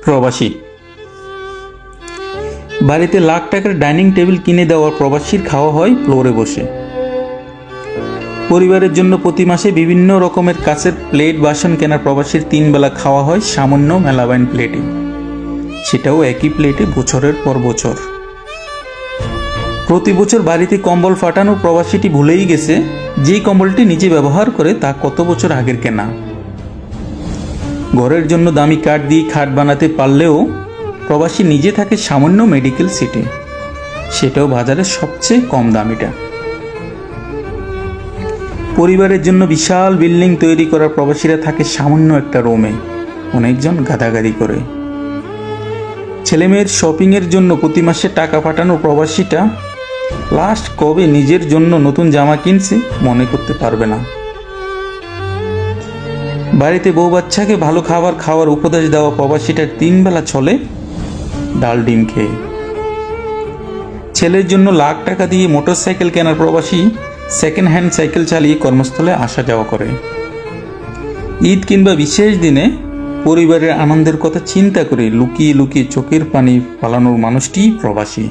প্রবাসী। বাড়িতে লাখ টাকার ডাইনিং টেবিল কিনে দেওয়া প্রবাসীর খাওয়া হয় ফ্লোরে বসে। পরিবারের জন্য প্রতি মাসে বিভিন্ন রকমের কাচের প্লেট বাসন কেনা প্রবাসীর 3 বেলা খাওয়া হয় সামান্য মেলাবাইন প্লেটে, সেটাও একই প্লেটে বছরের পর বছর। প্রতি বছর বাড়িতে কম্বল ফাটানো প্রবাসীটি ভুলেই গেছে যেই কম্বলটি নিজে ব্যবহার করে তা কত বছর আগের কেনা। ঘরের জন্য দামি কাঠ দিয়ে খাট বানাতে পারলেও প্রবাসী নিজে থাকে সামান্য মেডিকেল সিটে, সেটাও বাজারের সবচেয়ে কম দামিটা। পরিবারের জন্য বিশাল বিল্ডিং তৈরি করা প্রবাসীরা থাকে সামান্য একটা রুমে, অনেকজন গাদাগাদি করে। ছেলেমেয়ের শপিংয়ের জন্য প্রতি মাসে টাকা পাঠানো প্রবাসীটা লাস্ট কবে নিজের জন্য নতুন জামা কিনছে মনে করতে পারবে না। বাড়িতে বউ বাচ্চাকে ভালো খাবার খাওয়ার উপদেশ দেওয়া প্রবাসীটার 3 বেলা চলে ডাল ডিম খেয়ে। ছেলের জন্য লাখ টাকা দিয়ে মোটরসাইকেল কেনার প্রবাসী সেকেন্ড হ্যান্ড সাইকেল চালিয়ে কর্মস্থলে আসা যাওয়া করে। ঈদ কিংবা বিশেষ দিনে পরিবারের আনন্দের কথা চিন্তা করে লুকিয়ে লুকিয়ে চোখের পানি ফালানোর মানুষটিই প্রবাসী।